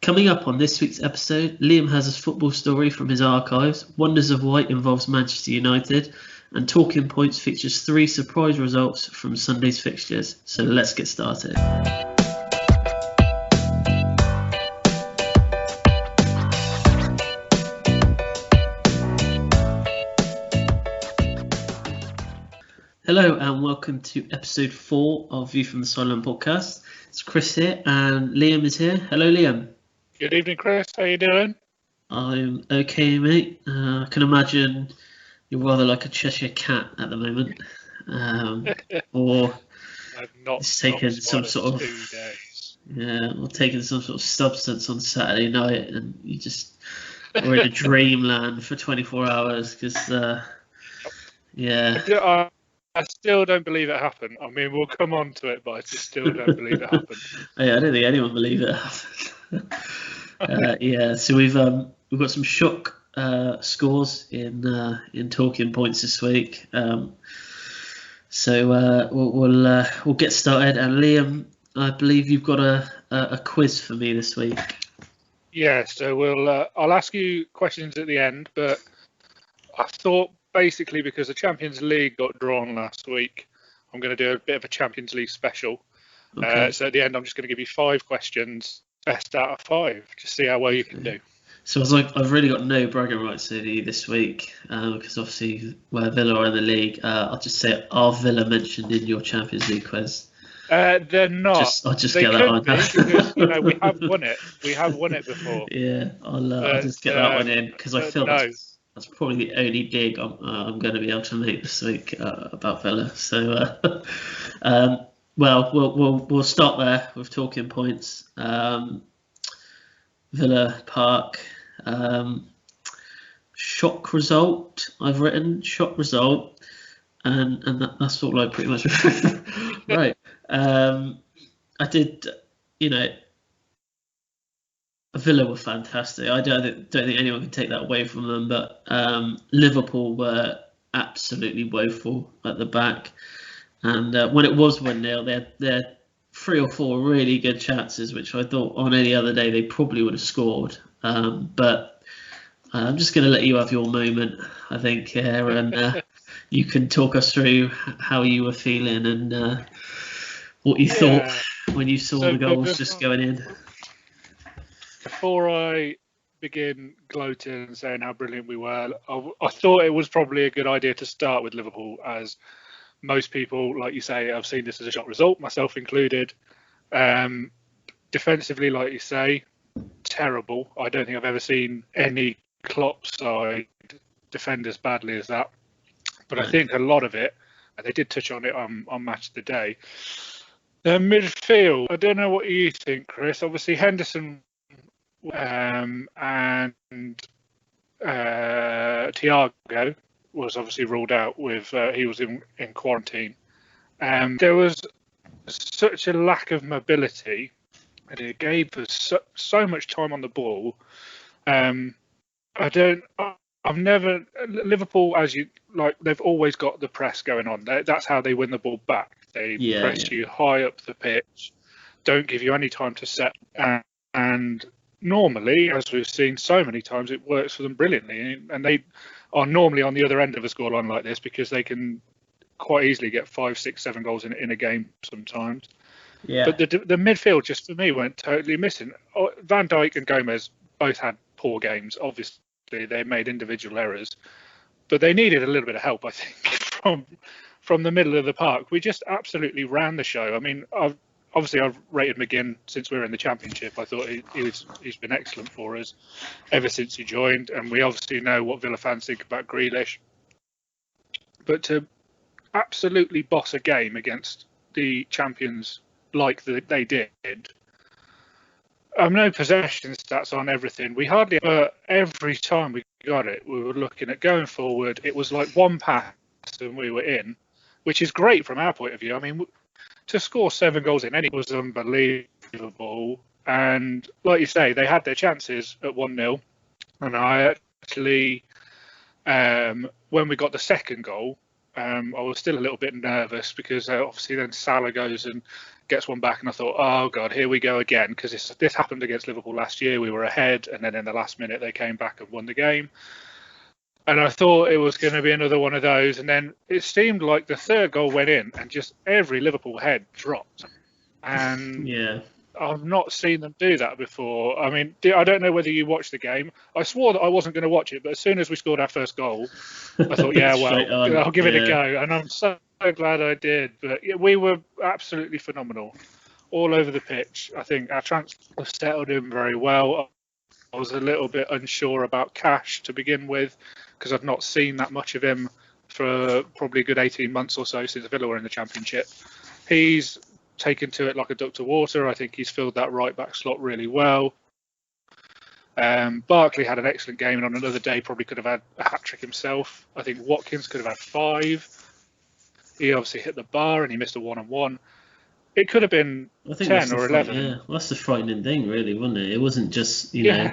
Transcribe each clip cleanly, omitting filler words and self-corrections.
Coming up on this week's episode, Liam has his football story from his archives, Wonders of White involves Manchester United, and Talking Points features 3 surprise results from Sunday's fixtures. So let's get started. Hello and welcome to episode 4 of View from the Sideline podcast. It's Chris here and Liam is here. Hello Liam. Good evening, Chris. How you doing? I'm okay, mate. I can imagine you're rather like a Cheshire cat at the moment, or it's taken some sort of 2 days. or taking some sort of substance on Saturday night, and you just were in a dreamland for 24 hours. Because I still don't believe it happened. I mean, we'll come on to it, but I just still don't believe it happened. Yeah, I don't think anyone believes it happened. So we've got some shock scores in Talking Points this week. So we'll get started. And Liam, I believe you've got a quiz for me this week. Yeah, so I'll ask you questions at the end, but I thought basically because the Champions League got drawn last week, I'm going to do a bit of a Champions League special. Okay. So at the end, I'm just going to give you 5 questions, best out of 5, to see how well you can do. So I've really got no bragging rights over you this week, because obviously where Villa are in the league, I'll just say, are Villa mentioned in your Champions League quiz? They're not. I'll just they get that could one. Because, we have won it. We have won it before. Yeah, I'll just get that one in because I feel that's probably the only dig I'm going to be able to make this week about Villa. So, we'll start there with Talking Points. Villa Park. Shock result. I've written shock result, and that's all I pretty much right. I did, Villa were fantastic. I don't think anyone can take that away from them. But Liverpool were absolutely woeful at the back, and when it was 1-0, they had 3 or 4 really good chances, which I thought on any other day they probably would have scored. But I'm just going to let you have your moment, I think, here, and you can talk us through how you were feeling and what you thought when you saw the goals just going in. Before I begin gloating and saying how brilliant we were, I thought it was probably a good idea to start with Liverpool, as most people, like you say, have seen this as a shock result, myself included. Defensively, like you say, terrible. I don't think I've ever seen any Klopp side defend as badly as that. But I think a lot of it, and they did touch on it on Match of the Day, the midfield. I don't know what you think, Chris. Obviously, Henderson and Thiago was obviously ruled out with he was in quarantine. There was such a lack of mobility, and it gave us so much time on the ball. Liverpool, as you like, they've always got the press going on. That's how they win the ball back. They press you high up the pitch, don't give you any time to set, and normally, as we've seen so many times, it works for them brilliantly. And they are normally on the other end of a scoreline like this because they can quite easily get 5, 6, 7 goals in a game sometimes. Yeah. But the midfield just for me went totally missing. Van Dijk and Gomez both had poor games. Obviously, they made individual errors, but they needed a little bit of help, I think, from the middle of the park. We just absolutely ran the show. I mean, I've rated McGinn since we were in the Championship. I thought he's been excellent for us ever since he joined, and we obviously know what Villa fans think about Grealish. But to absolutely boss a game against the champions like they did, no possession stats on everything. We hardly ever, every time we got it, we were looking at going forward. It was like one pass and we were in, which is great from our point of view. I mean, to score 7 goals in any was unbelievable. And like you say, they had their chances at 1-0. And I actually, when we got the second goal, I was still a little bit nervous because obviously then Salah goes and gets one back, and I thought, oh God, here we go again, because this happened against Liverpool last year. We were ahead, and then in the last minute they came back and won the game. And I thought it was going to be another one of those, and then it seemed like the third goal went in, and just every Liverpool head dropped. And Yeah. I've not seen them do that before. I mean, I don't know whether you watched the game. I swore that I wasn't going to watch it, but as soon as we scored our first goal, I thought, yeah, Straight well, on. I'll give it a Yeah. go. And I'm so glad I did. But yeah, we were absolutely phenomenal all over the pitch. I think our transfer settled in very well. I was a little bit unsure about Cash to begin with, because I've not seen that much of him for probably a good 18 months or so since Villa were in the Championship. He's taken to it like a duck to water. I think he's filled that right back slot really well. Barkley had an excellent game, and on another day probably could have had a hat-trick himself. I think Watkins could have had 5. He obviously hit the bar and he missed a one-on-one. It could have been 10 or 11. Yeah, well, that's the frightening thing, really, wasn't it? It wasn't just, you know,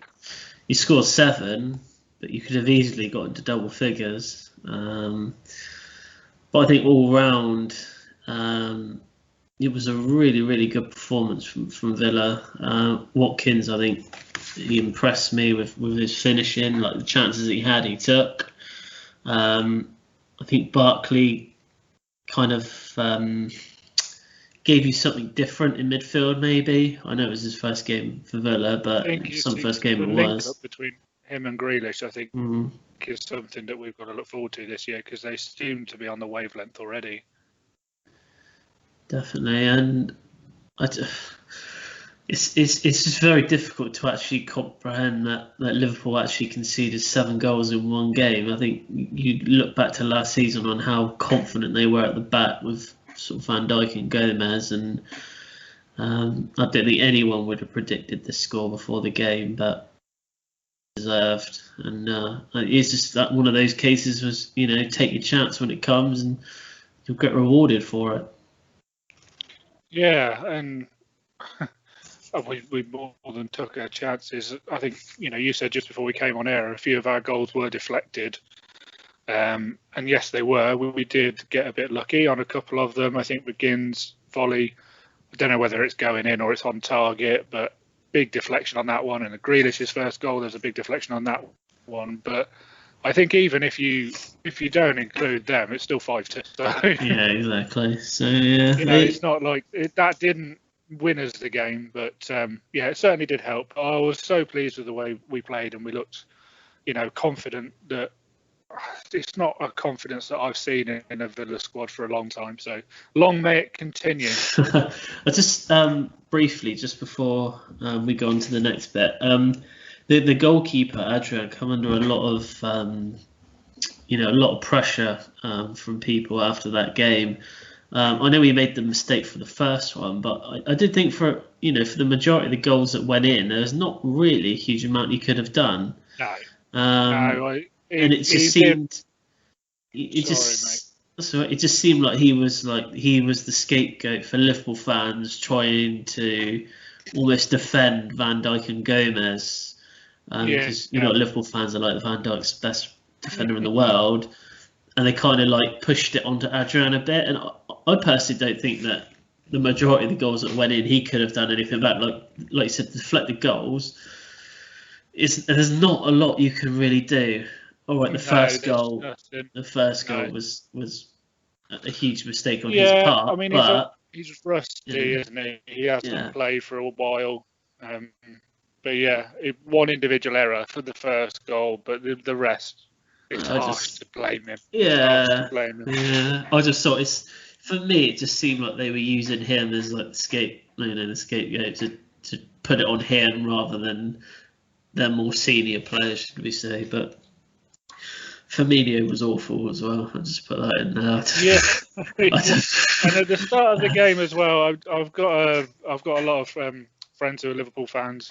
you scored 7, but you could have easily got into double figures. But I think all round, it was a really, really good performance from Villa. Watkins, I think, he impressed me with his finishing, like the chances he had, he took. I think Barkley kind of gave you something different in midfield, maybe. I know it was his first game for Villa, but some first game it was. Up between him and Grealish, I think, is something that we've got to look forward to this year, because they seem to be on the wavelength already. Definitely, and it's just very difficult to actually comprehend that Liverpool actually conceded 7 goals in one game. I think you look back to last season on how confident they were at the back with sort of Van Dijk and Gomez, and I don't think anyone would have predicted this score before the game, but deserved. And it's just that one of those cases was, you know, take your chance when it comes and you'll get rewarded for it. Yeah, and we more than took our chances. I think, you know, you said just before we came on air, a few of our goals were deflected. And yes, they were. We did get a bit lucky on a couple of them. I think McGinn's volley, I don't know whether it's going in or it's on target, but big deflection on that one. And the Grealish's first goal, there's a big deflection on that one. But I think even if you don't include them, it's still 5-2. So, yeah, exactly. So yeah, you know, it's not like that didn't win us the game, but yeah, it certainly did help. I was so pleased with the way we played, and we looked, you know, confident. That it's not a confidence that I've seen in a Villa squad for a long time. So long may it continue. I just briefly, just before we go on to the next bit, the goalkeeper Adrian come under a lot of pressure from people after that game. I know he made the mistake for the first one, but I did think for the majority of the goals that went in, there's not really a huge amount he could have done. No. And it just seemed, it just seemed like he was the scapegoat for Liverpool fans trying to almost defend Van Dijk and Gomez, because Liverpool fans are like, Van Dijk's best defender in the world, and they kind of like pushed it onto Adrian a bit. And I personally don't think that the majority of the goals that went in he could have done anything about. Like you said, deflected goals. There's not a lot you can really do. All right, the first goal was a huge mistake on his part. I mean, but he's rusty, isn't he? He hasn't played for a while. But yeah, one individual error for the first goal, but the rest, it's hard to blame him. Yeah. I just thought for me, it just seemed like they were using him as like the scapegoat to put it on him rather than their more senior players, should we say? But Firmino was awful as well. I'll just put that in there. And at the start of the game as well, I've got a lot of friends who are Liverpool fans,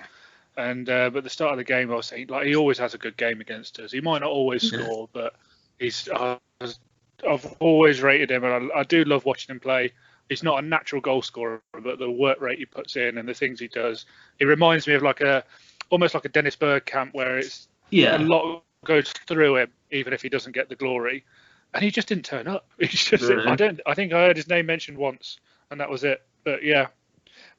and but at the start of the game, I was saying, like, he always has a good game against us. He might not always score, but I've always rated him, and I do love watching him play. He's not a natural goal scorer, but the work rate he puts in and the things he does, he reminds me of almost like a Dennis Bergkamp, where it's a lot goes through him, even if he doesn't get the glory. and he just didn't turn up. He's just, No. I think I heard his name mentioned once, and that was it. But yeah,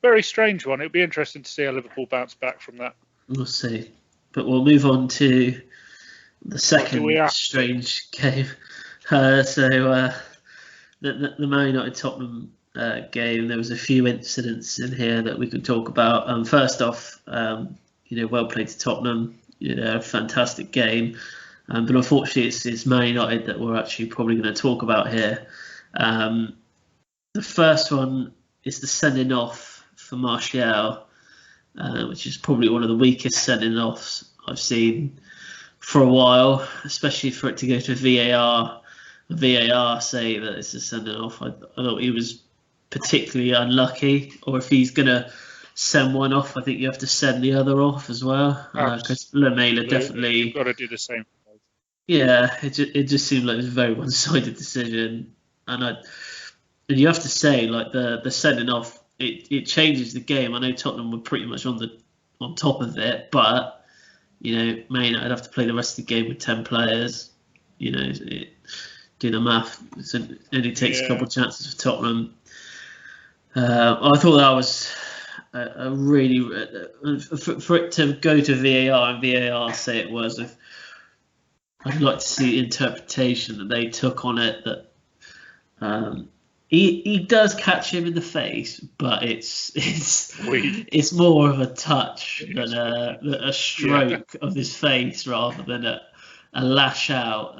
very strange one. It'll be interesting to see how Liverpool bounce back from that. We'll see. But we'll move on to the second we have? strange game. The Man United Tottenham game. There was a few incidents in here that we could talk about. First off, well played to Tottenham. A fantastic game. But unfortunately, it's Man United that we're actually probably going to talk about here. The first one is the sending off for Martial, which is probably one of the weakest sending offs I've seen for a while, especially for it to go to VAR. VAR say that it's a sending off. I thought he was particularly unlucky, or if he's going to send one off, I think you have to send the other off as well. Because Lamela definitely... You've got to do the same. Yeah, it just seemed like it was a very one-sided decision. And you have to say, like, the sending off, it changes the game. I know Tottenham were pretty much on top of it, but Man United have to play the rest of the game with 10 players. Do the math. It only takes a couple of chances for Tottenham. I thought that was a really for it to go to VAR and VAR say it was. I'd like to see the interpretation that they took on it. That he does catch him in the face, but it's more of a touch than a stroke of his face rather than a lash out.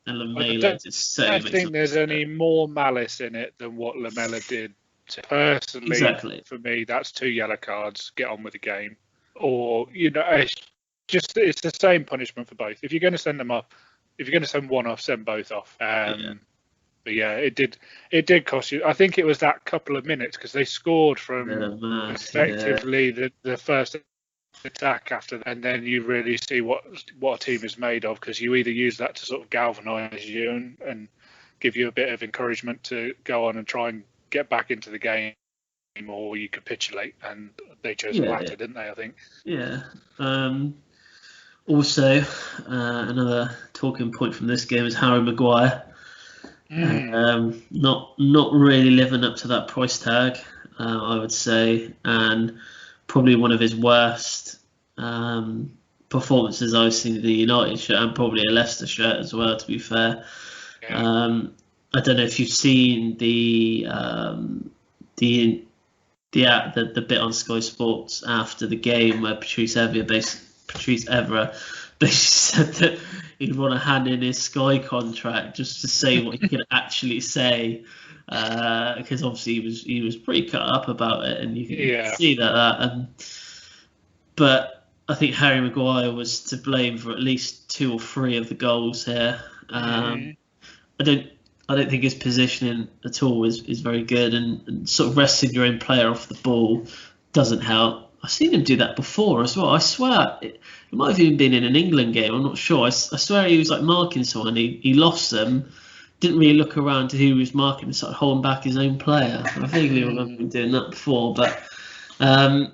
And Lamela I think there's any more malice in it than what Lamela did. Personally, exactly. For me, that's 2 yellow cards. Get on with the game, or it's the same punishment for both. If you're going to send them off, if you're going to send one off, send both off. But yeah, it did cost you. I think it was that couple of minutes because they scored from effectively the first attack after that, and then you really see what a team is made of, because you either use that to sort of galvanise you and give you a bit of encouragement to go on and try and get back into the game, or you capitulate, and they chose the latter, didn't they? I think. Yeah. Also, another talking point from this game is Harry Maguire. Not really living up to that price tag, I would say, and probably one of his worst performances I've seen in the United shirt, and probably a Leicester shirt as well, to be fair. I don't know if you've seen the bit on Sky Sports after the game where Patrice Evra basically said that he'd want to hand in his Sky contract just to say what he could actually say, because obviously he was pretty cut up about it, and you can see that. But I think Harry Maguire was to blame for at least 2 or 3 of the goals here. I don't think his positioning at all is very good, and sort of wresting your own player off the ball doesn't help. I've seen him do that before as well. I swear it might have even been in an England game. I'm not sure. I swear he was like marking someone. He lost them, didn't really look around to who he was marking, and started holding back his own player. I vaguely remember him doing that before, but and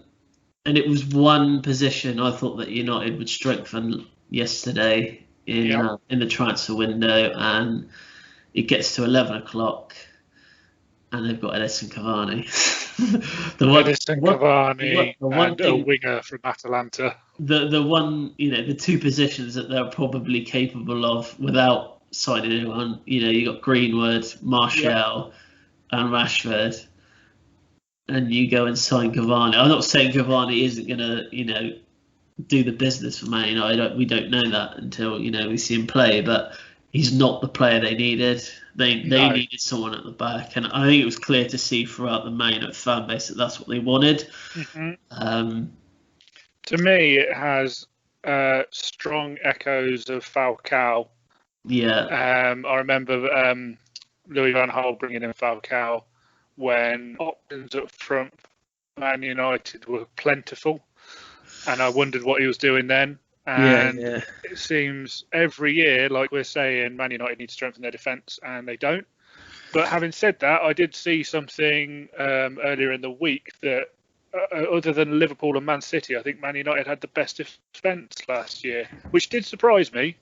it was one position I thought that United would strengthen yesterday in the transfer window, and it gets to 11 o'clock, and they've got Edison Cavani. And a winger from Atalanta. The one, the 2 positions that they're probably capable of without signing anyone. You got Greenwood, Martial, and Rashford, and you go and sign Cavani. I'm not saying Cavani isn't going to, do the business for Man United. We don't know that until we see him play, but he's not the player they needed. They needed someone at the back, and I think it was clear to see throughout the Man United fan base that that's what they wanted. To me, it has strong echoes of Falcao. Yeah. I remember Louis van Gaal bringing in Falcao when options up front for Man United were plentiful, and I wondered what he was doing then. And it seems every year, like we're saying, Man United need to strengthen their defence, and they don't. But having said that, I did see something earlier in the week that, other than Liverpool and Man City, I think Man United had the best defence last year, which did surprise me.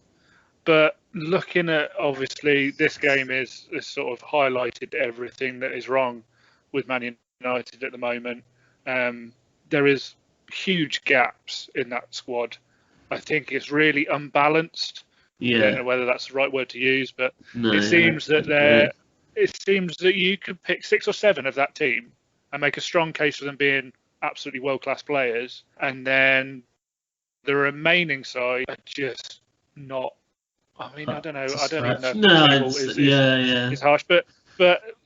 But looking at, obviously, this game is sort of highlighted everything that is wrong with Man United at the moment. There is huge gaps in that squad. I think it's really unbalanced. I don't know whether that's the right word to use, but it seems that you could pick 6 or 7 of that team and make a strong case for them being absolutely world-class players, and then the remaining side are just not. I mean, I don't know. I don't even know if the table is harsh, but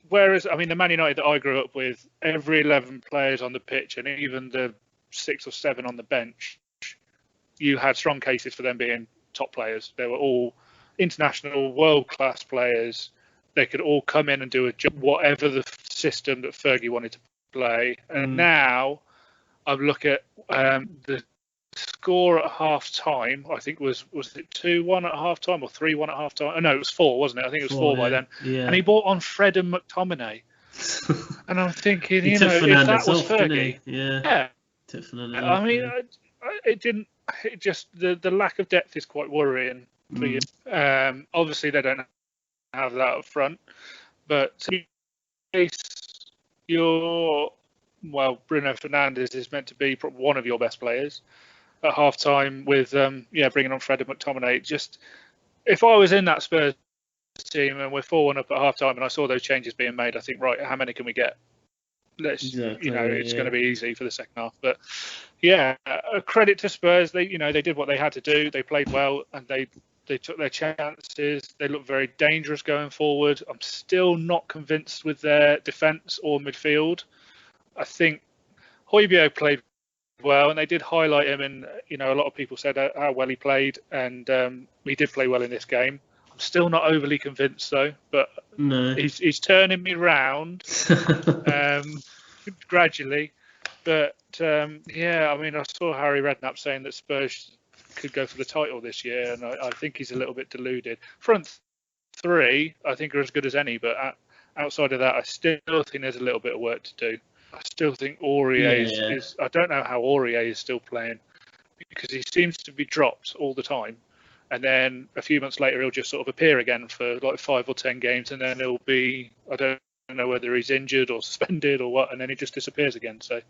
whereas, I mean, the Man United that I grew up with, every 11 players on the pitch and even the 6 or 7 on the bench, you had strong cases for them being top players. They were all international, world-class players. They could all come in and do a job, whatever the system that Fergie wanted to play. And now I look at the score at half time. I think was it 2-1 at half time or 3-1 at half time? Oh, no, it was 4, wasn't it? I think it was 4 by then. Yeah. And he brought on Fred and McTominay. And I'm thinking, if that was Fergie, I mean, it didn't. It just the lack of depth is quite worrying for you. Obviously, they don't have that up front, but Bruno Fernandes is meant to be one of your best players at half time with bringing on Fred and McTominay. Just if I was in that Spurs team and we're 4-1 up at half time and I saw those changes being made, I think, right, how many can we get? It's going to be easy for the second half. But credit to Spurs. They did what they had to do. They played well and they took their chances. They looked very dangerous going forward. I'm still not convinced with their defence or midfield. I think Højbjerg played well, and they did highlight him. And a lot of people said how well he played, and he did play well in this game. I'm still not overly convinced though, but he's turning me round gradually. But I mean, I saw Harry Redknapp saying that Spurs could go for the title this year, and I think he's a little bit deluded. Front 3, I think, are as good as any, but outside of that, I still think there's a little bit of work to do. I still think Aurier is. I don't know how Aurier is still playing, because he seems to be dropped all the time, and then a few months later he'll just sort of appear again for like 5 or 10 games, and then he'll be, I don't know whether he's injured or suspended or what, and then he just disappears again. So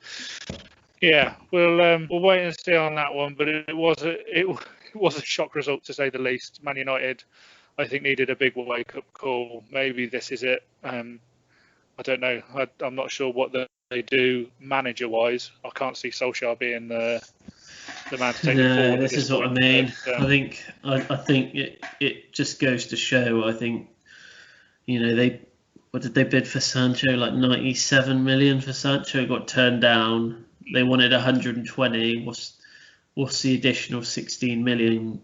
we'll wait and see on that one. But it was a shock result, to say the least. Man United, I think, needed a big wake-up call. Maybe this is it. I don't know. I'm not sure what they do manager-wise. I can't see Solskjaer being the man to take it forward. This is what I mean. I think it just goes to show. I think what did they bid for Sancho? Like 97 million for Sancho. Got turned down. They wanted 120. What's the additional 16 million?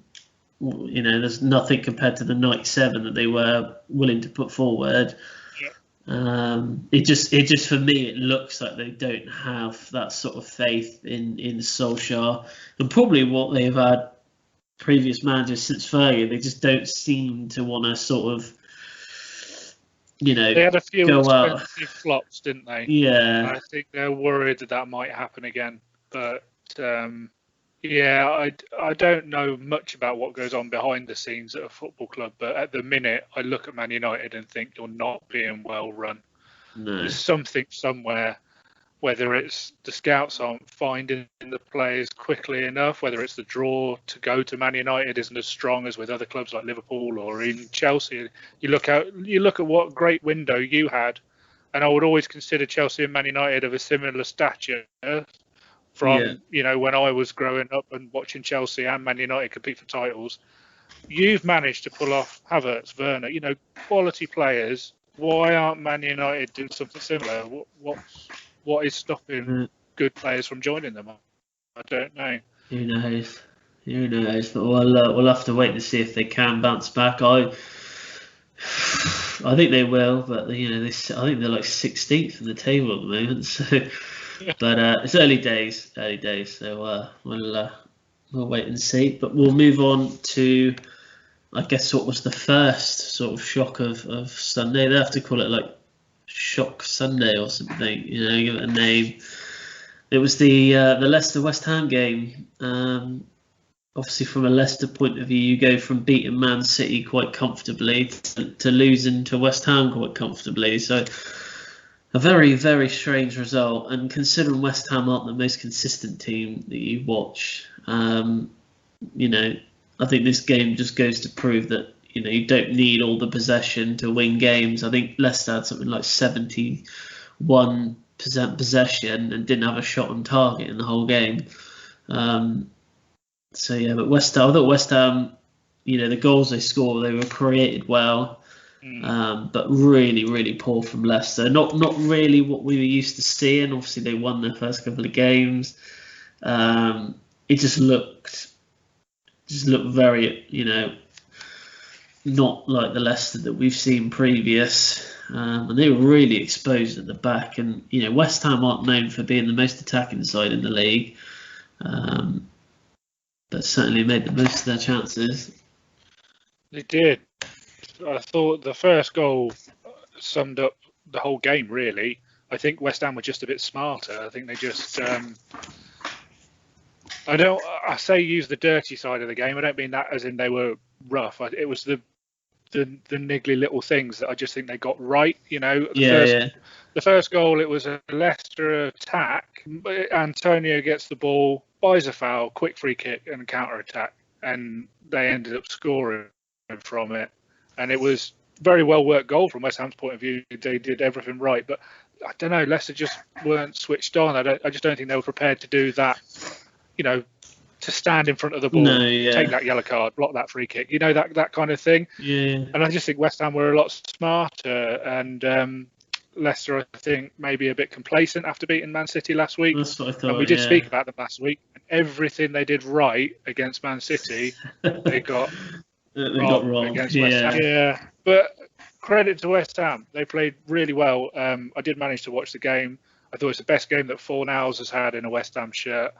There's nothing compared to the 97 that they were willing to put forward. It just for me, it looks like they don't have that sort of faith in Solskjaer, and probably what they've had previous managers since Fergie. They just don't seem to want to sort of, they had a few go expensive flops, didn't they? Yeah, I think they're worried that might happen again. But I don't know much about what goes on behind the scenes at a football club, but at the minute I look at Man United and think you're not being well run. No. There's something somewhere, whether it's the scouts aren't finding the players quickly enough, whether it's the draw to go to Man United isn't as strong as with other clubs like Liverpool or even Chelsea. You look at what great window you had, and I would always consider Chelsea and Man United of a similar stature. From when I was growing up and watching Chelsea and Man United compete for titles, you've managed to pull off Havertz, Werner, quality players. Why aren't Man United doing something similar? What is stopping good players from joining them? I don't know. Who knows? But we'll have to wait to see if they can bounce back. I think they will, but I think they're like 16th in the table at the moment. So. But it's early days, so we'll wait and see. But we'll move on to, I guess, what was the first sort of shock of Sunday. They have to call it like Shock Sunday or something, give it a name. It was the Leicester West Ham game. obviously from a Leicester point of view, you go from beating Man City quite comfortably to losing to West Ham quite comfortably. So a very, very strange result. And considering West Ham aren't the most consistent team that you watch, you know, I think this game just goes to prove that, you know, you don't need all the possession to win games. I think Leicester had something like 71% possession and didn't have a shot on target in the whole game. So yeah, but I thought West Ham, you know, the goals they scored, they were created well, but really, really poor from Leicester. Not really what we were used to seeing. Obviously, they won their first couple of games. It just looked very, you know, not like the Leicester that we've seen previous. And they were really exposed at the back. And, you know, West Ham aren't known for being the most attacking side in the league. But certainly made the most of their chances. They did. I thought the first goal summed up the whole game, really. I think West Ham were just a bit smarter. I think they just... I say use the dirty side of the game. I don't mean that as in they were rough. It was the niggly little things that I just think they got right. You know, the first goal, it was a Leicester attack. Antonio gets the ball, buys a foul, quick free kick and counter attack, and they ended up scoring from it. And it was very well worked goal from West Ham's point of view. They did everything right, but I don't know. Leicester just weren't switched on. I just don't think they were prepared to do that. You know, to stand in front of the ball, take that yellow card, block that free kick, you know, that kind of thing. Yeah. And I just think West Ham were a lot smarter, and Leicester, I think, maybe a bit complacent after beating Man City last week. That's what I thought. And we did speak about them last week. Everything they did right against Man City, they got wrong against West Ham. Yeah, but credit to West Ham. They played really well. I did manage to watch the game. I thought it's the best game that Fornals has had in a West Ham shirt.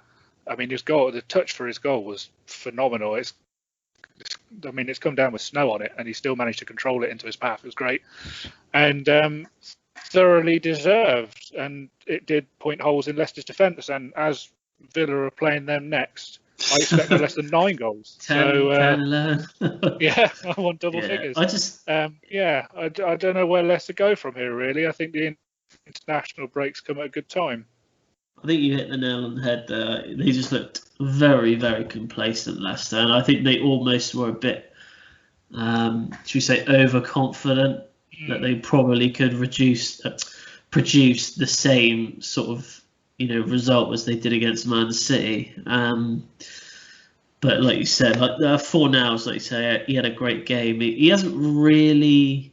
I mean, the touch for his goal was phenomenal. It's come down with snow on it, and he still managed to control it into his path. It was great, and thoroughly deserved. And it did point holes in Leicester's defence. And as Villa are playing them next, I expect no less than 9 goals. 10, 11. Yeah, I want double figures. I don't know where Leicester go from here. Really, I think the international breaks come at a good time. I think you hit the nail on the head there. They just looked very, very complacent, Leicester. And I think they almost were a bit, should we say, overconfident that they probably could produce the same sort of, you know, result as they did against Man City. But like you said, like Fornals, like you say, he had a great game. He hasn't really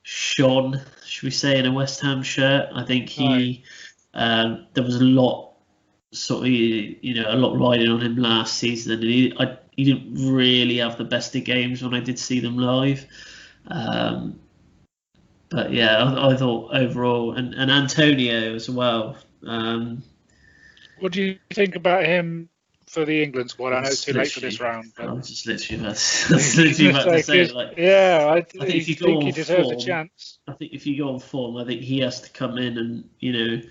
shone, should we say, in a West Ham shirt. I think there was a lot, a lot riding on him last season, and he didn't really have the best of games when I did see them live. But yeah, I thought overall, and Antonio as well. What do you think about him for the England squad? I know it's too late for this round. But... I was just literally about to say, like, yeah, I think he deserves a chance. I think if you go on form, I think he has to come in, and you know,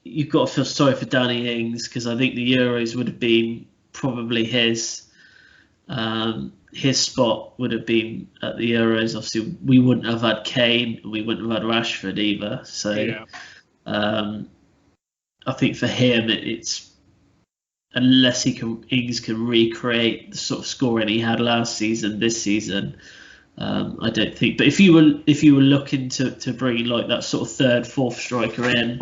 you've got to feel sorry for Danny Ings, because I think the Euros would have been probably his spot would have been at the Euros. Obviously, we wouldn't have had Kane, and we wouldn't have had Rashford either. So, I think for him, it's unless Ings can recreate the sort of scoring he had last season, this season. I don't think. But if you were looking to bring like that sort of third, fourth striker in,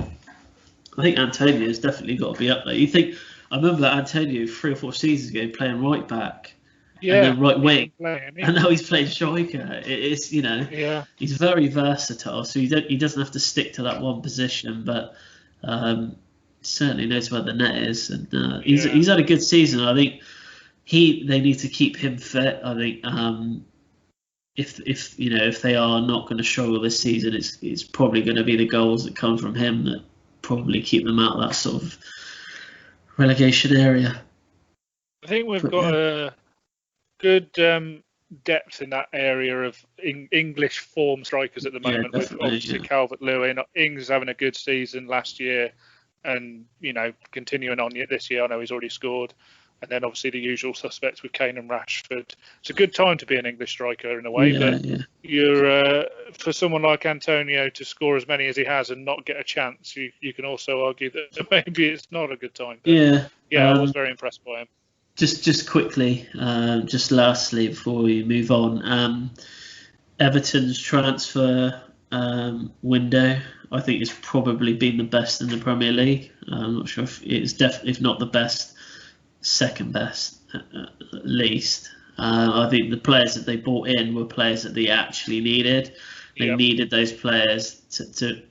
I think Antonio's definitely got to be up there. I remember Antonio 3 or 4 seasons ago playing right back, and then right wing, and now he's playing striker. It's he's very versatile, so he doesn't have to stick to that one position, but certainly knows where the net is, and he's had a good season. I think they need to keep him fit. I think if they are not going to struggle this season, it's probably going to be the goals that come from him that probably keep them out of that sort of relegation area. I think we've got a good depth in that area of English form strikers at the moment. With obviously Calvert-Lewin, Ings is having a good season last year, and continuing on this year. I know he's already scored. And then obviously the usual suspects with Kane and Rashford. It's a good time to be an English striker in a way, but you're for someone like Antonio to score as many as he has and not get a chance, you can also argue that maybe it's not a good time. But I was very impressed by him. Just quickly, just lastly before we move on, Everton's transfer window, I think, has probably been the best in the Premier League. I'm not sure if it's if not the best, second best at least. I think the players that they bought in were players that they actually needed. They needed those players to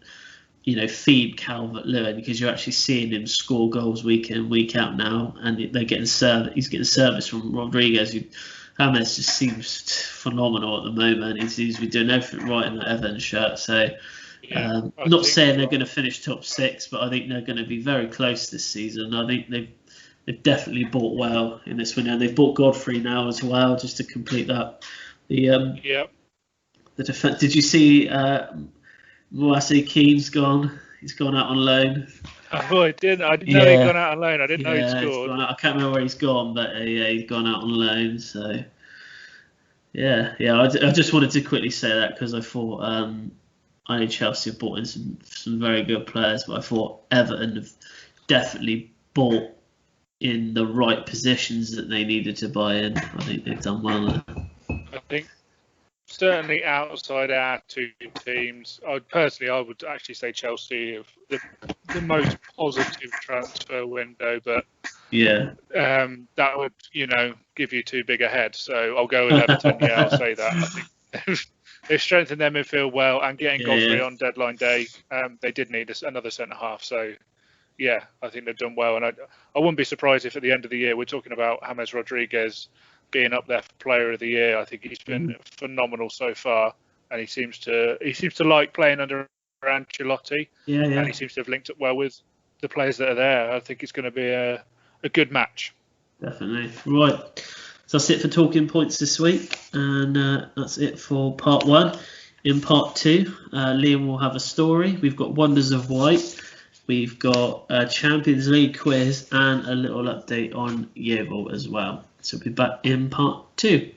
feed Calvert-Lewin, because you're actually seeing him score goals week in, week out now, and they're getting he's getting service from Rodriguez. James just seems phenomenal at the moment. He seems to be doing everything right in that Everton shirt. So, not saying they're going to finish top 6, but I think they're going to be very close this season. I think they've definitely bought well in this window. They've bought Godfrey now as well, just to complete that. The defense. Did you see Moise Keane's gone? He's gone out on loan. Oh, I didn't know he'd gone out on loan. I didn't know he'd scored. I can't remember where he's gone, but he's gone out on loan. So, I just wanted to quickly say that, because I thought I know Chelsea have bought in some very good players, but I thought Everton have definitely bought in the right positions that they needed to buy in. I think they've done well there. I think certainly outside our two teams, I would actually say Chelsea have the most positive transfer window, but that would give you too big a head. So I'll go with Everton. I'll say that. I think they've strengthened their midfield well, and getting Godfrey on deadline day, they did need another centre half. So I think they've done well, and I wouldn't be surprised if at the end of the year we're talking about James Rodriguez being up there for Player of the Year. I think he's been phenomenal so far, and he seems to like playing under Ancelotti, and he seems to have linked up well with the players that are there. I think it's going to be a good match. Definitely. Right. So that's it for talking points this week, and that's it for part 1. In part 2, Liam will have a story. We've got Wonders of White. We've got a Champions League quiz and a little update on Yeovil as well. So we'll be back in part 2.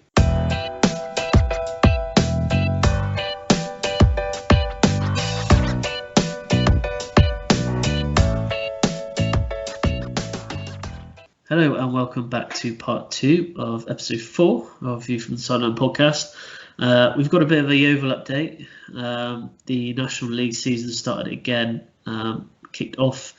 Hello and welcome back to part 2 of episode 4 of View from the Sideline podcast. We've got a bit of a Yeovil update. The National League season started again, kicked off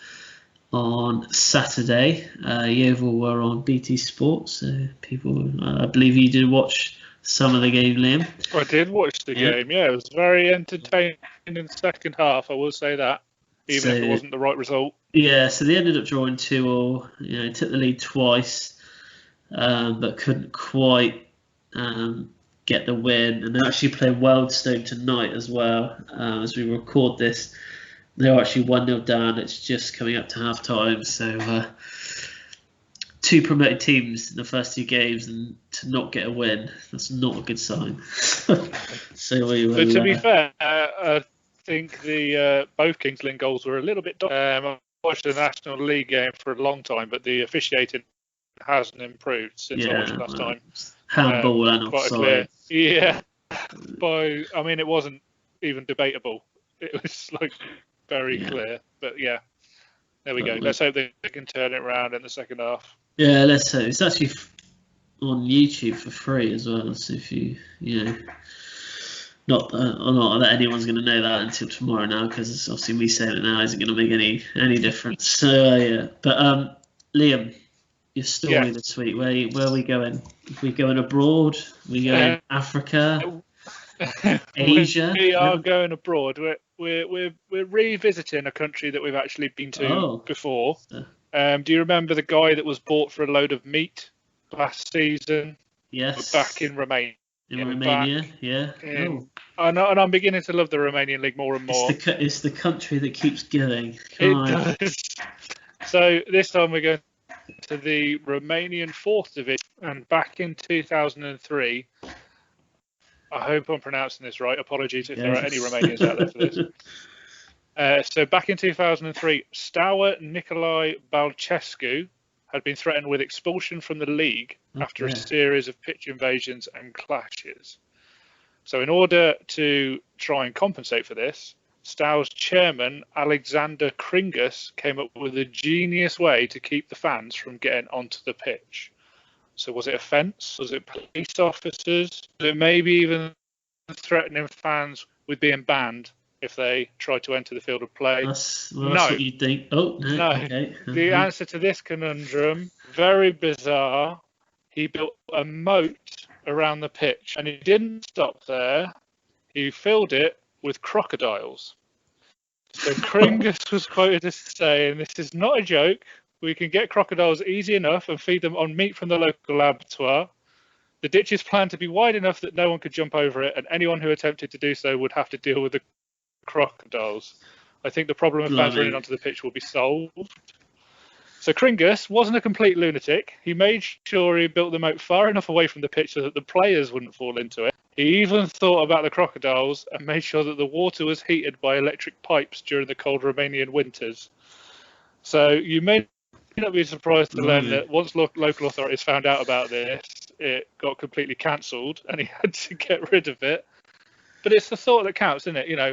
on Saturday. Yeovil were on BT Sports, so people, I believe you did watch some of the game, Liam. I did watch the game, it was very entertaining in the second half, I will say that, even if it wasn't the right result. Yeah, so they ended up drawing 2-2, took the lead twice, but couldn't quite get the win. And they're actually playing Wealdstone tonight as well, as we record this. They're actually 1-0 down. It's just coming up to half time. So 2 promoted teams in the first 2 games, and to not get a win, that's not a good sign. So we will, but to be fair, I think the both Kings Lynn goals were a little bit. I watched the National League game for a long time, but the officiating hasn't improved since I watched last time. Handball and offside. It wasn't even debatable. It was very clear. But there we go. Let's hope they can turn it around in the second half. Yeah, let's hope. It's actually on YouTube for free as well. So if you not that anyone's going to know that until tomorrow now, because obviously me saying it now isn't going to make any difference. So but Liam, your story this week. Where are we going? Are we going abroad? Are we going Africa? Asia? We are going abroad. We're revisiting a country that we've actually been to before. Do you remember the guy that was bought for a load of meat last season? Yes. Back in Romania. And I'm beginning to love the Romanian league more and more. It's the country that keeps giving. It does. So this time we're going to the Romanian 4th Division, and back in 2003. I hope I'm pronouncing this right. Apologies if there are any Romanians out there for this. So back in 2003, Steaua Nicolae Balcescu had been threatened with expulsion from the league after a series of pitch invasions and clashes. So in order to try and compensate for this, Stow's chairman, Alexander Kringus, came up with a genius way to keep the fans from getting onto the pitch. So was it a fence? Was it police officers? Was it maybe even threatening fans with being banned if they tried to enter the field of play? That's what you think. Oh, no. Okay. The answer to this conundrum, very bizarre. He built a moat around the pitch, and he didn't stop there. He filled it with crocodiles. So Kringus was quoted as saying, "This is not a joke. We can get crocodiles easy enough and feed them on meat from the local abattoir. The ditch is planned to be wide enough that no one could jump over it, and anyone who attempted to do so would have to deal with the crocodiles. I think the problem of fans running onto the pitch will be solved." So Kringus wasn't a complete lunatic. He made sure he built the moat far enough away from the pitch so that the players wouldn't fall into it. He even thought about the crocodiles and made sure that the water was heated by electric pipes during the cold Romanian winters. So you may not be surprised to learn that once local authorities found out about this, it got completely cancelled and he had to get rid of it. But it's the thought that counts, isn't it? You know,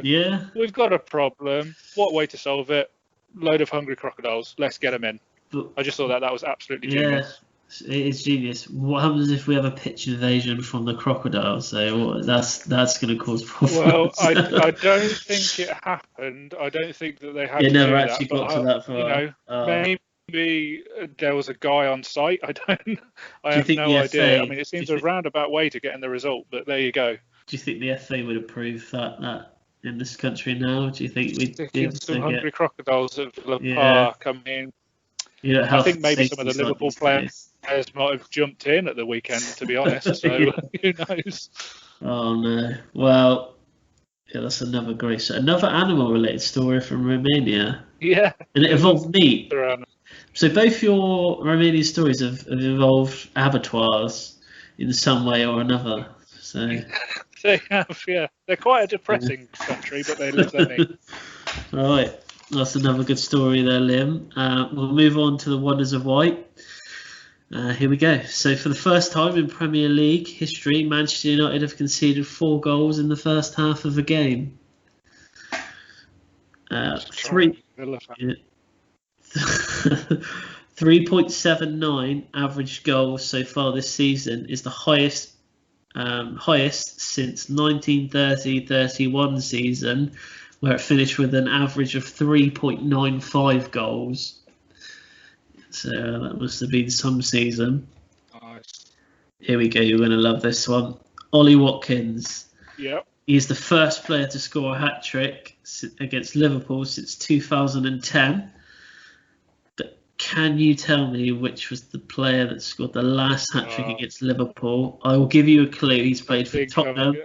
we've got a problem. What way to solve it? Load of hungry crocodiles. Let's get them in. But I just thought that was absolutely genius. It is genius. What happens if we have a pitch invasion from the crocodiles? So that's going to cause problems. Well, I don't think it happened. I don't think that they had. It never actually got to that far. You know, maybe there was a guy on site. I have no idea. I mean, it seems a roundabout way to getting the result, but there you go. Do you think the FA would approve that in this country now? Do you think we'd be some hungry crocodiles at Villa Park? I mean, I think maybe some of the Liverpool players might have jumped in at the weekend, to be honest. So who knows? Oh no. Well, that's another animal-related story from Romania. Yeah. And it involved meat. So both your Romanian stories have involved abattoirs in some way or another. So they have, yeah. They're quite a depressing country, but they live their meat. All right. That's another good story there, Liam. We'll move on to the Wonders of White. Here we go. So for the first time in Premier League history, Manchester United have conceded 4 goals in the first half of a game. 3.79 average goals so far this season is the highest since 1930-31 season, where it finished with an average of 3.95 goals. So that must have been some season. Nice. Here we go. You're going to love this one. Ollie Watkins. Yep. He's the first player to score a hat-trick against Liverpool since 2010. But can you tell me which was the player that scored the last hat-trick against Liverpool? I will give you a clue. He's played for Tottenham.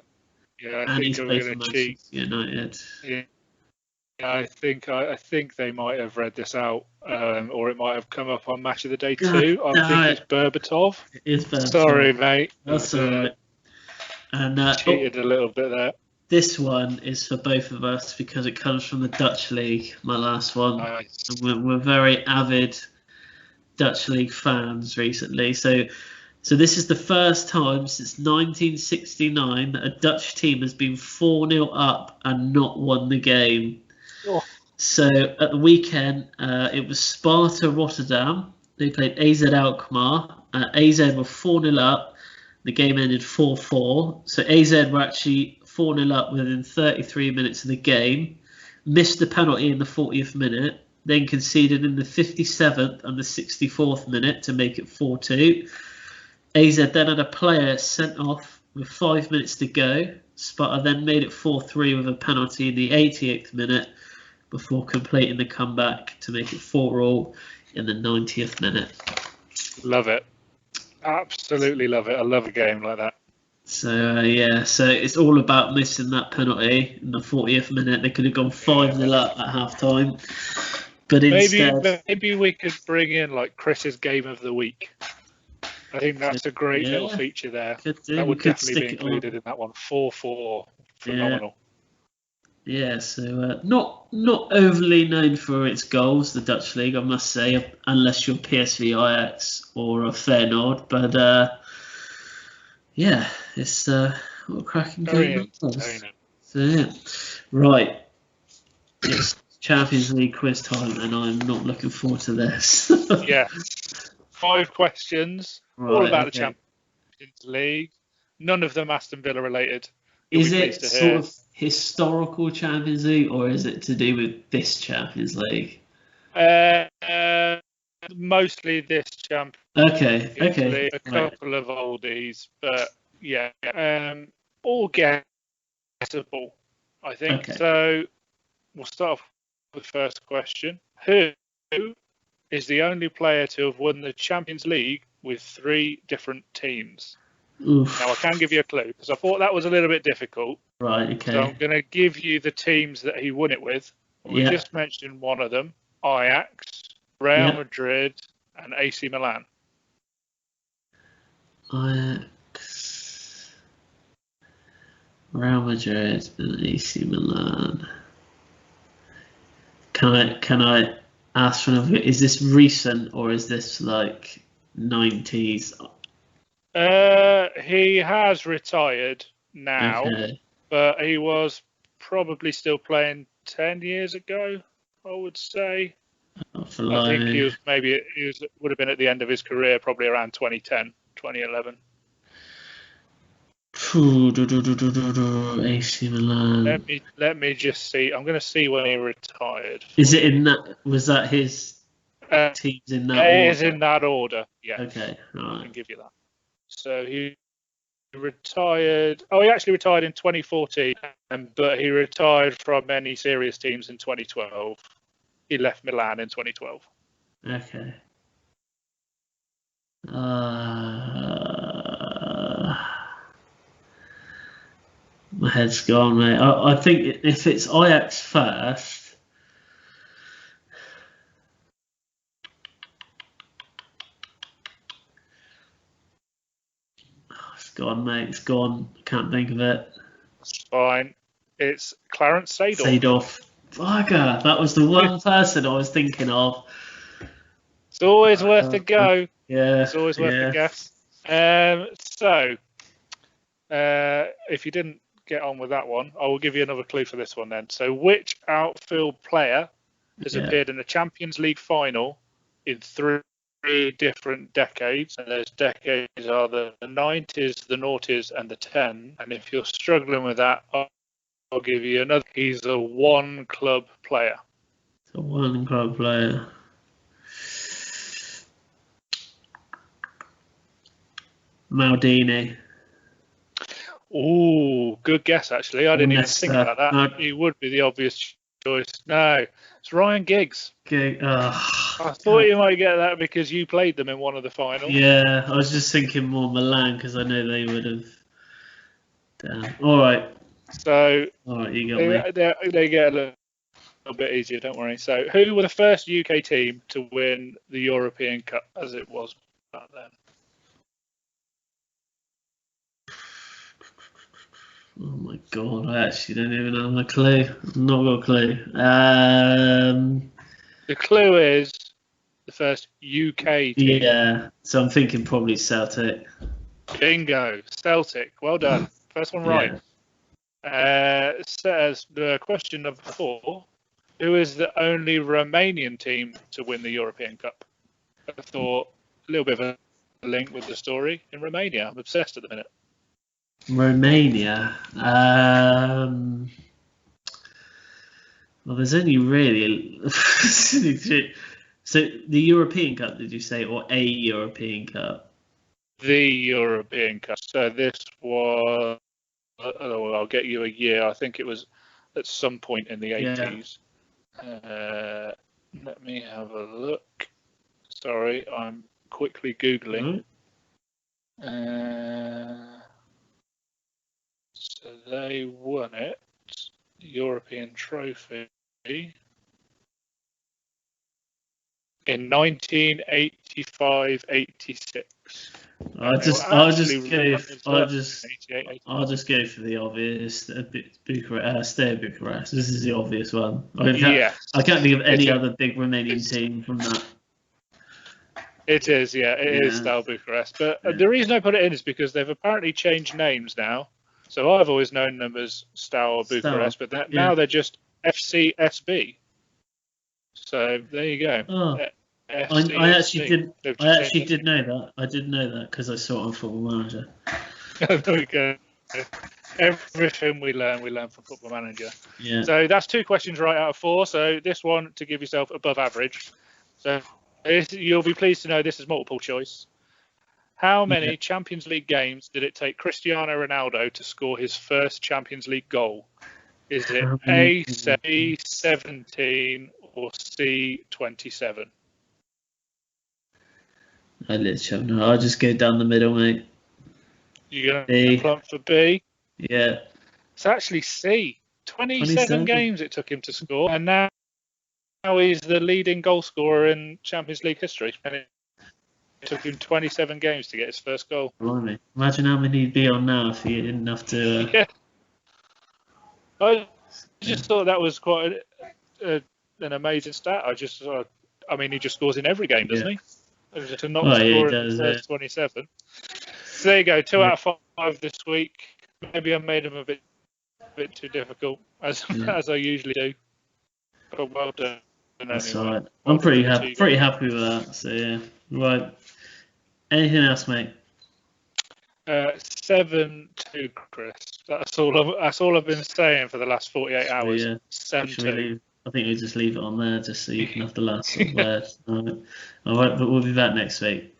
And he's played for Manchester United. Yeah, I think they might have read this out, or it might have come up on Match of the Day 2. I think it's Berbatov. It is Berbatov. Sorry, mate. That's all right. And cheated a little bit there. This one is for both of us because it comes from the Dutch League. My last one. Nice. And we're very avid Dutch League fans recently, so this is the first time since 1969 that a Dutch team has been 4-0 up and not won the game. Oh. So at the weekend, it was Sparta Rotterdam. They played AZ Alkmaar. AZ were 4-0 up. The game ended 4-4. So AZ were actually 4-0 up within 33 minutes of the game. Missed the penalty in the 40th minute. Then conceded in the 57th and the 64th minute to make it 4-2. AZ then had a player sent off with 5 minutes to go. Sparta then made it 4-3 with a penalty in the 88th minute before completing the comeback to make it 4-4 in the 90th minute. Love it. Absolutely love it. I love a game like that. So, so it's all about missing that penalty in the 40th minute. They could have gone 5-0 up at half-time. But instead... Maybe we could bring in like Chris's Game of the Week. I think that's a great little feature there. That would definitely be included in that one. 4-4. Phenomenal. Yeah, so not overly known for its goals, the Dutch league, I must say, unless you're PSV Ajax or a Feyenoord. But yeah, it's what a cracking Very game that was. entertaining. So yeah, right, it's Champions League quiz time, and I'm not looking forward to this. Yeah, 5 questions, all Right, about the okay. Champions League. None of them Aston Villa related. You'll Is be it pleased to sort hear. of historical Champions League, or is it to do with this Champions League? Mostly this Champions Okay, League, a right, couple of oldies, but yeah, all guessable, I think. okay. So we'll start off with the first question. Who is the only player to have won the Champions League with 3 different teams? Oof. Now, I can give you a clue because I thought that was a little bit difficult. Right, So I'm okay. going to give you the teams that he won it with. We Yeah, just mentioned one of them, Ajax, Real yeah. Madrid, and AC Milan. Ajax, Real Madrid, and AC Milan. Can I ask for another? Is this recent or is this like 90s? He has retired now, Okay. but he was probably still playing 10 years ago, I would say. For I think like would have been at the end of his career, probably around 2010, 2011. AC Milan. Let me just see. I'm going to see when he retired Is for it you. in that? Was that his Uh, teams in that it is order? in that order. Yeah, Okay, I right. can give you that. So he retired. Oh, he actually retired in 2014, but he retired from any serious teams in 2012. He left Milan in 2012. Okay. My head's gone, mate. I think if it's Ajax first, it's gone, mate. It's gone. I can't think of it. It's fine. It's Clarence Seedorf. Seedorf. Bugger. That was the one person I was thinking of. It's always worth a go. Yeah, It's always worth a yeah. guess. If you didn't get on with that one, I will give you another clue for this one then. So, which outfield player has Yeah. appeared in a Champions League final in 3 different decades? And those decades are the 90s, the noughties, and the 10. And if you're struggling with that, I'll give you another. He's a one-club player. So one club player. Maldini. Ooh, good guess, actually. I didn't even think Nesta. about that. No, He would be the obvious choice. No, it's Ryan Giggs. okay. I thought you might get that because you played them in one of the finals. Yeah, I was just thinking more Milan because I know they would have. Damn. All right. So All right, you got me. they get a little bit easier, don't worry. So, who were the first UK team to win the European Cup as it was back then? Oh my god, I actually don't even have a clue. Not got a clue. The clue is the first UK team. Yeah, so I'm thinking probably Celtic. Bingo, Celtic. Well done. First one right. Says the question number 4. Who is the only Romanian team to win the European Cup? I thought a little bit of a link with the story in Romania. I'm obsessed at the minute. Romania. Well, there's only really. So the European Cup, did you say, or a European Cup? The European Cup. So this was. I'll get you a year. I think it was at some point in the 80s. Let me have a look. Sorry, I'm quickly Googling. So they won it, European Trophy, in 1985-86. I'll just go for the obvious. Bucharest, Steaua Bucharest. This is the obvious one. I can't think of any other big Romanian team from that. It is, it is Steaua Bucharest. But the reason I put it in is because they've apparently changed names now. So I've always known them as Steaua Bucharest, but now they're just FCSB. So there you go. Oh. I actually did know that. I did know that because I saw it on Football Manager. There we go. Everything we learn from Football Manager. Yeah. So that's 2 questions right out of 4. So this one to give yourself above average. So you'll be pleased to know this is multiple choice. How many Champions League games did it take Cristiano Ronaldo to score his first Champions League goal? Is it A, 17 or C, 27? I literally have no. I'll just go down the middle, mate. You're going to plump for B? Yeah. It's actually C. 27 games it took him to score, and now he's the leading goal scorer in Champions League history. And it took him 27 games to get his first goal. Blimey. Imagine how many he'd be on now if he didn't have to. Yeah. I just thought that was quite an amazing stat. I mean, he just scores in every game, doesn't he? To not score in the first 27. So there you go, 2 out of 5 this week. Maybe I made them a bit too difficult, as I usually do. But well done. That's all right. I'm pretty happy with that. So yeah, right. Anything else, mate? 7-2, Chris. That's all I've been saying for the last 48 hours. Yeah. 7-2. I think we just leave it on there just so you can have the last word. All right, but we'll be back next week.